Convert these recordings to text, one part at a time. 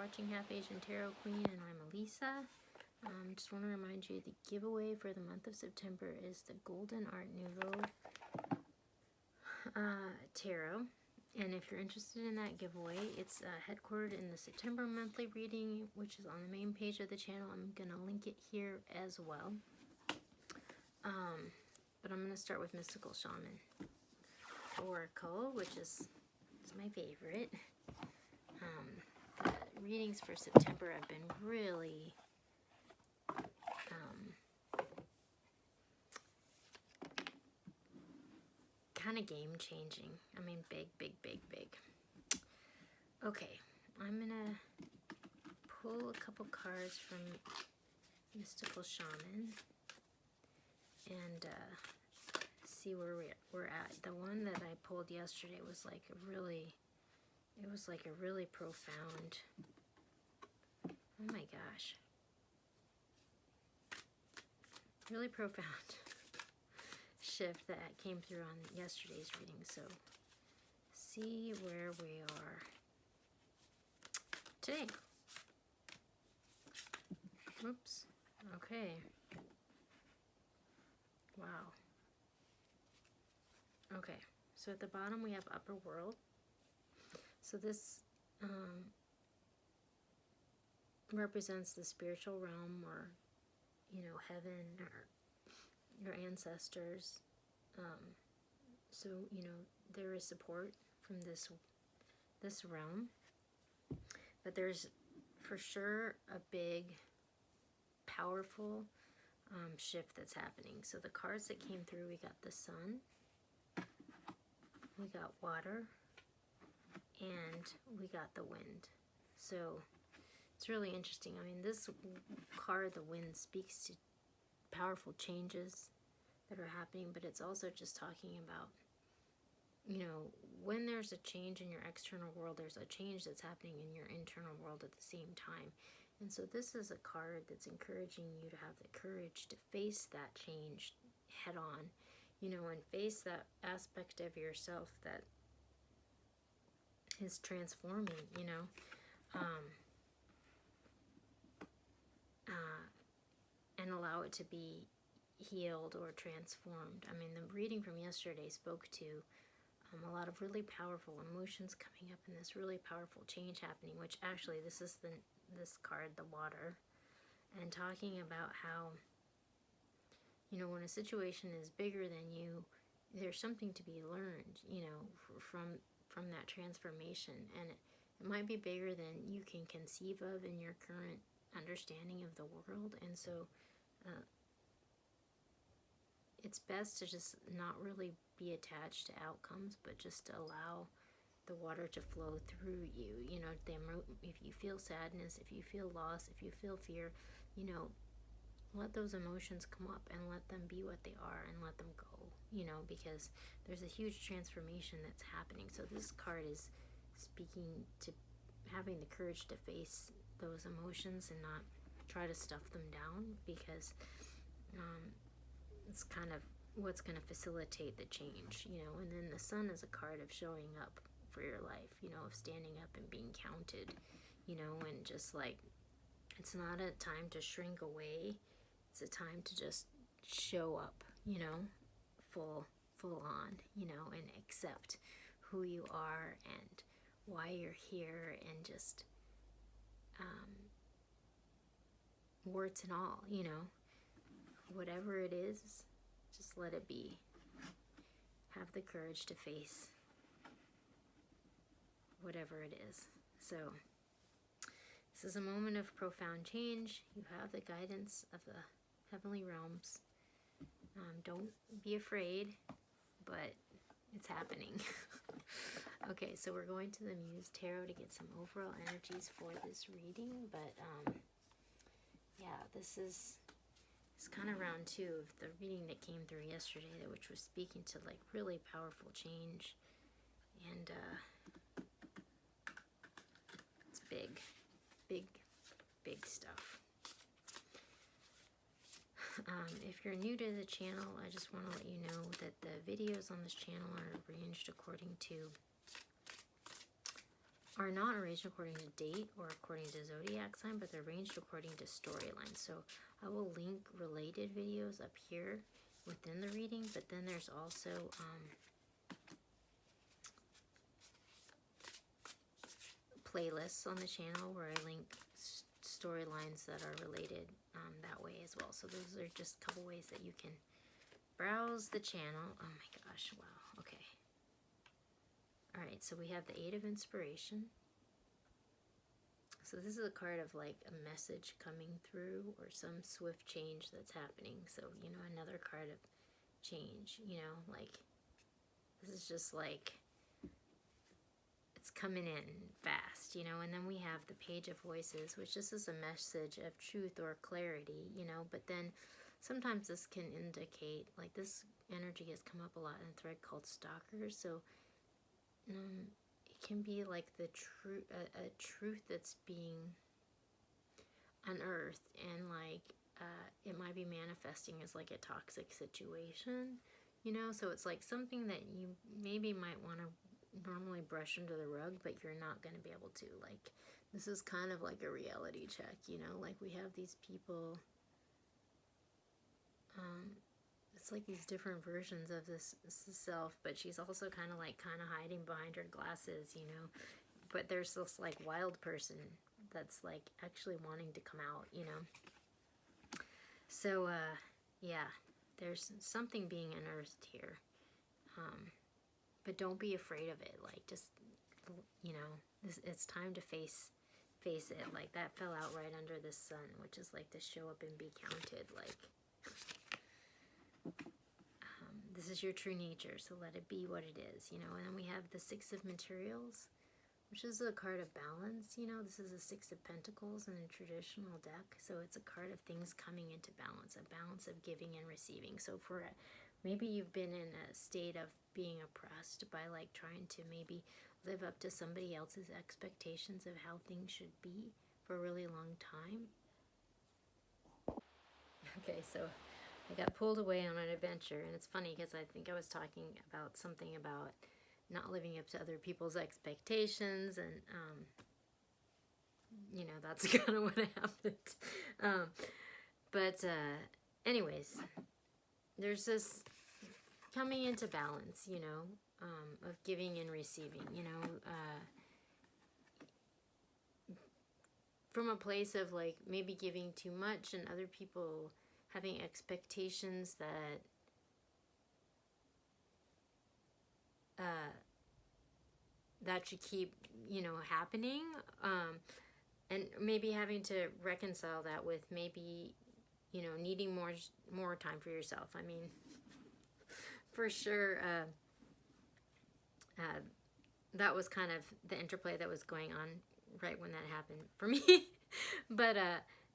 watching Half Asian Tarot Queen, and I'm Elisa. Just want to remind you the giveaway for the month of September is the Golden Art Nouveau Tarot. And if you're interested in that giveaway, it's headquartered in the September monthly reading, which is on the main page of the channel. I'm going to link it here as well. But I'm going to start with Mystical Shaman Oracle, which is my favorite. The readings for September have been really kind of game-changing. I mean, big. Okay, I'm gonna pull a couple cards from Mystical Shaman and see where we're at. The one that I pulled yesterday was like a really profound, oh my gosh, really profound shift that came through on yesterday's reading. So see where we are today. Oops. Okay. Wow. Okay. So at the bottom we have Upper World. So this represents the spiritual realm, or, you know, heaven, or your ancestors. So, you know, there is support from this realm, but there's for sure a big, powerful shift that's happening. So the cards that came through, we got the Sun, we got Water, and we got the Wind. So it's really interesting. I mean, this card, the Wind, speaks to powerful changes that are happening, but it's also just talking about, you know, when there's a change in your external world, there's a change that's happening in your internal world at the same time. And so this is a card that's encouraging you to have the courage to face that change head on, you know, and face that aspect of yourself that is transforming, you know. And allow it to be healed or transformed. I mean, the reading from yesterday spoke to a lot of really powerful emotions coming up, and this really powerful change happening, which actually this is this card, the Water, and talking about how, you know, when a situation is bigger than you, there's something to be learned, you know, from that transformation, and it might be bigger than you can conceive of in your current understanding of the world. And so it's best to just not really be attached to outcomes, but just to allow the water to flow through you. You know, if you feel sadness, if you feel loss, if you feel fear, you know, let those emotions come up and let them be what they are and let them go, you know, because there's a huge transformation that's happening. So this card is speaking to having the courage to face those emotions and not try to stuff them down, because it's kind of what's going to facilitate the change, you know. And then the Sun is a card of showing up for your life, you know, of standing up and being counted, you know, and just like, it's not a time to shrink away, it's a time to just show up, you know, full on, you know, and accept who you are and why you're here, and just warts and all, you know, whatever it is, just let it be. Have the courage to face whatever it is. So this is a moment of profound change. You have the guidance of the heavenly realms. Don't be afraid, but it's happening. Okay, so we're going to the Muse Tarot to get some overall energies for this reading, but yeah, this is kind of round 2 of the reading that came through yesterday, which was speaking to like really powerful change, and it's big stuff. If you're new to the channel, I just want to let you know that the videos on this channel are arranged according to are not arranged according to date or according to zodiac sign, but they're arranged according to storyline. So I will link related videos up here within the reading, but then there's also playlists on the channel where I link storylines that are related that way as well. So those are just a couple ways that you can browse the channel. Oh my gosh, wow, okay. All right, so we have the Eight of Inspiration. So this is a card of like a message coming through or some swift change that's happening. So, you know, another card of change, you know, like this is just like it's coming in fast, you know. And then we have the Page of Voices, which this is a message of truth or clarity, you know, but then sometimes this can indicate, like this energy has come up a lot in a thread called Stalkers. So it can be like the a truth that's being unearthed, and like it might be manifesting as like a toxic situation, you know. So it's like something that you maybe might want to normally brush under the rug, but you're not going to be able to. Like this is kind of like a reality check, you know. Like we have these people, it's like these different versions of this self, but she's also kind of hiding behind her glasses, you know. But there's this like wild person that's like actually wanting to come out, you know. So yeah, there's something being unearthed here, but don't be afraid of it. Like just, you know, it's time to face it. Like that fell out right under the sun, which is like to show up and be counted. Like this is your true nature, so let it be what it is, you know. And then we have the Six of Materials, which is a card of balance, you know. This is a Six of Pentacles in a traditional deck, so it's a card of things coming into balance, a balance of giving and receiving. So for maybe you've been in a state of being oppressed by like trying to maybe live up to somebody else's expectations of how things should be for a really long time. Okay, so I got pulled away on an adventure, and it's funny because I think I was talking about something about not living up to other people's expectations, and you know, that's kind of what happened. But anyways, there's this coming into balance, you know, of giving and receiving, you know, from a place of like maybe giving too much and other people having expectations that that should keep, you know, happening, and maybe having to reconcile that with maybe, you know, needing more time for yourself. I mean, for sure, that was kind of the interplay that was going on right when that happened for me. But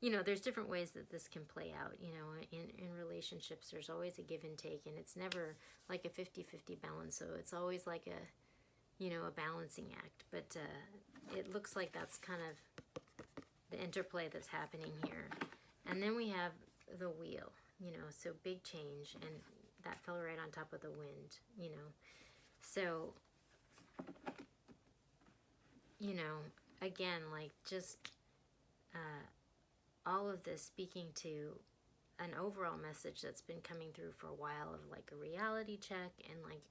you know, there's different ways that this can play out, you know. In relationships, there's always a give and take, and it's never like a 50-50 balance. So it's always like a, you know, a balancing act. But it looks like that's kind of the interplay that's happening here. And then we have the Wheel, you know, so big change, and that fell right on top of the Wind, you know. So, you know, again, like just all of this speaking to an overall message that's been coming through for a while of like a reality check and like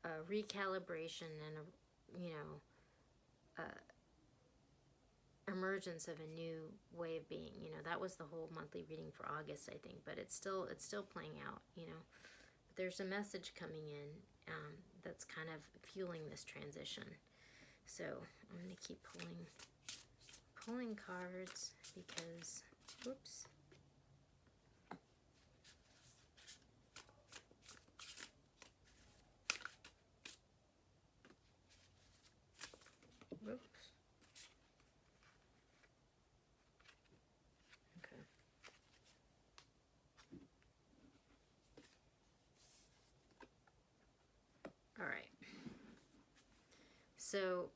a recalibration and a, you know, emergence of a new way of being. You know, that was the whole monthly reading for August, I think, but it's still playing out, you know. But there's a message coming in that's kind of fueling this transition. So I'm going to keep pulling cards because, whoops. Whoops. Okay. All right. So,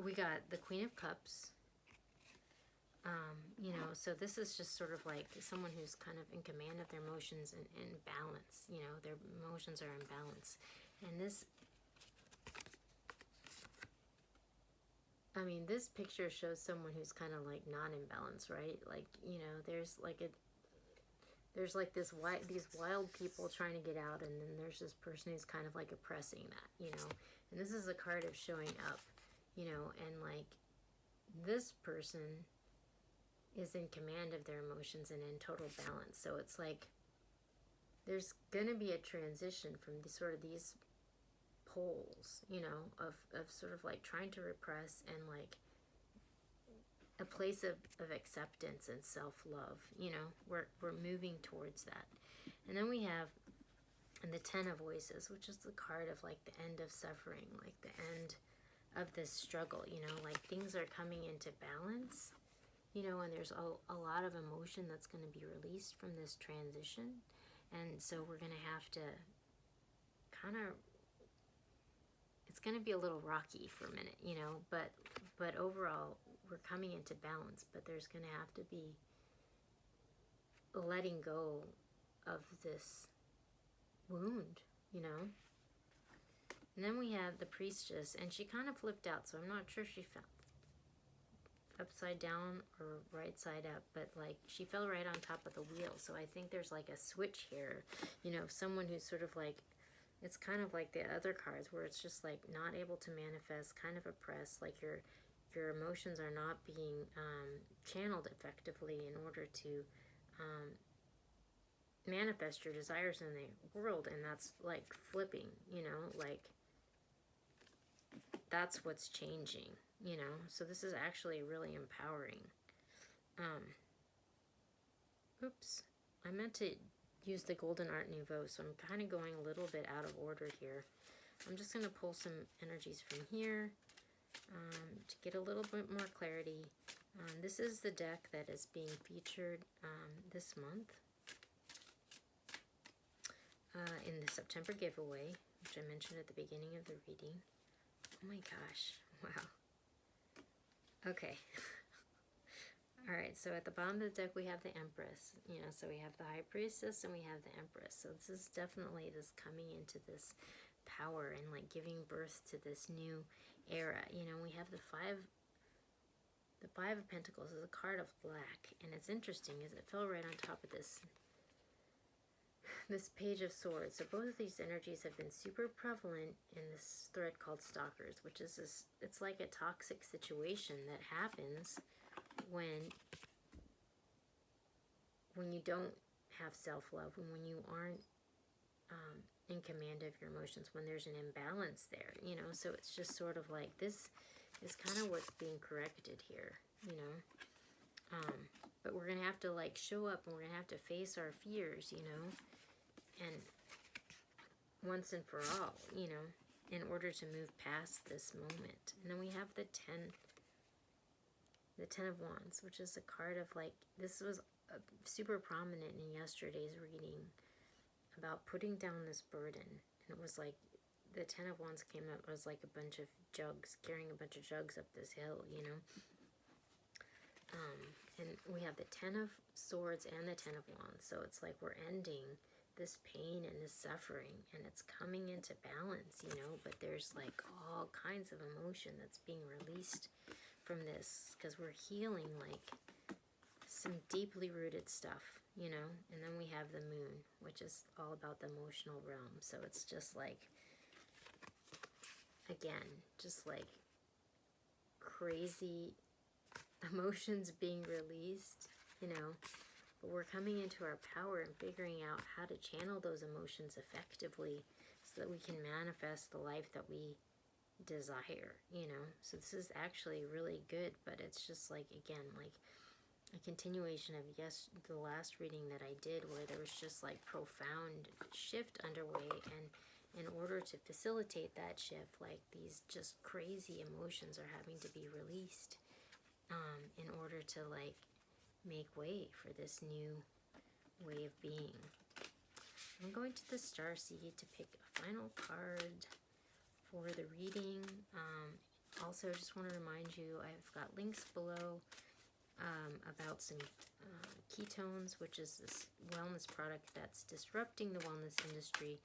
we got the Queen of Cups. You know, so this is just sort of like someone who's kind of in command of their emotions and balance. You know, their emotions are in balance. And this, I mean, this picture shows someone who's kind of like non-imbalanced, right? Like, you know, there's like these wild people trying to get out, and then there's this person who's kind of like oppressing that, you know. And this is a card of showing up, you know, and like this person is in command of their emotions and in total balance. So it's like there's gonna be a transition from these poles, you know, of sort of like trying to repress and like a place of acceptance and self-love, you know. We're moving towards that. And then we have the Ten of Voices, which is the card of like the end of suffering, like the end of this struggle, you know, like things are coming into balance, you know, and there's a lot of emotion that's going to be released from this transition. And so we're going to have to kind of, it's going to be a little rocky for a minute, you know, but overall we're coming into balance. But there's going to have to be letting go of this wound, you know. And then we have the Priestess, and she kind of flipped out, so I'm not sure she fell upside down or right side up, but like she fell right on top of the wheel. So I think there's like a switch here, you know, someone who's sort of like, it's kind of like the other cards where it's just like not able to manifest, kind of oppressed, like your emotions are not being channeled effectively in order to manifest your desires in the world. And that's like flipping, you know, like that's what's changing, you know. So this is actually really empowering. Oops, I meant to use the Golden Art Nouveau, so I'm kind of going a little bit out of order here. I'm just going to pull some energies from here to get a little bit more clarity. This is the deck that is being featured this month in the September giveaway, which I mentioned at the beginning of the reading. Oh my gosh, wow. Okay. All right, so at the bottom of the deck we have the Empress, you know, so we have the High Priestess and we have the Empress. So this is definitely this coming into this power and like giving birth to this new era. You know, we have the Five of Pentacles is a card of black, and it's interesting is it fell right on top of this Page of Swords. So both of these energies have been super prevalent in this thread called Stalkers, which is this, it's like a toxic situation that happens when you don't have self-love, when you aren't in command of your emotions, when there's an imbalance there, you know. So it's just sort of like this is kind of what's being corrected here, you know. But we're gonna have to like show up, and we're gonna have to face our fears, you know, and once and for all, you know, in order to move past this moment. And then we have the Ten of Wands, which is a card of like, this was super prominent in yesterday's reading about putting down this burden. And it was like the Ten of Wands came up, it was like a bunch of jugs, carrying a bunch of jugs up this hill, you know. And we have the Ten of Swords and the Ten of Wands. So it's like we're ending this pain and this suffering, and it's coming into balance, you know. But there's like all kinds of emotion that's being released from this, because we're healing like some deeply rooted stuff, you know. And then we have the Moon, which is all about the emotional realm. So it's just like, again, just like crazy emotions being released, you know. But we're coming into our power and figuring out how to channel those emotions effectively so that we can manifest the life that we desire, you know. So this is actually really good, but it's just like, again, like a continuation of the last reading that I did, where there was just like profound shift underway, and in order to facilitate that shift, like these just crazy emotions are having to be released in order to like make way for this new way of being. I'm going to the Starseed to pick a final card for the reading. Also, just want to remind you, I've got links below about some ketones, which is this wellness product that's disrupting the wellness industry.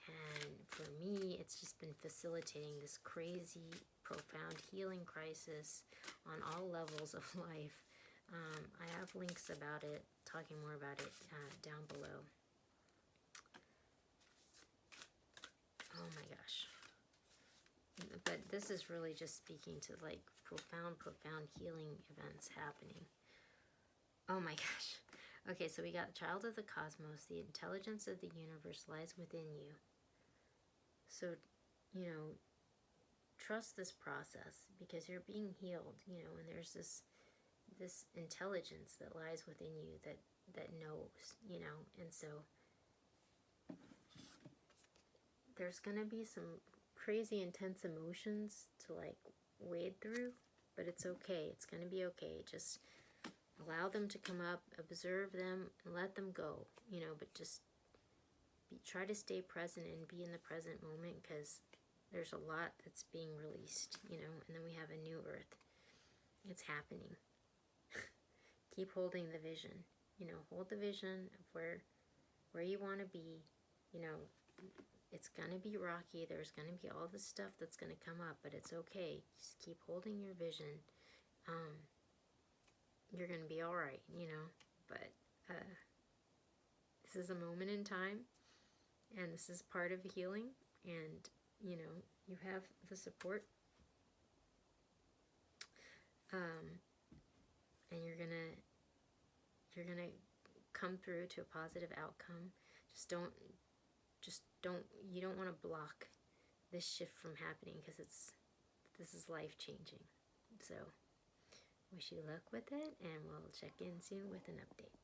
And for me, it's just been facilitating this crazy, profound healing crisis on all levels of life. I have links about it, talking more about it down below. Oh my gosh. But this is really just speaking to like profound healing events happening. Oh my gosh. Okay, so we got child of the cosmos. The intelligence of the universe lies within you. So, you know, trust this process because you're being healed, you know, and there's this intelligence that lies within you that knows, you know, and so there's going to be some crazy intense emotions to like wade through, but it's okay. It's going to be okay. Just allow them to come up, observe them, and let them go, you know, but just try to stay present and be in the present moment because there's a lot that's being released, you know, and then we have a new earth. It's happening. Keep holding the vision, you know, hold the vision of where you want to be, you know. It's going to be rocky. There's going to be all this stuff that's going to come up, but it's okay. Just keep holding your vision. You're going to be all right, you know, but this is a moment in time, and this is part of healing, and, you know, you have the support, and you're going to come through to a positive outcome. You don't want to block this shift from happening because this is life-changing. So, wish you luck with it, and we'll check in soon with an update.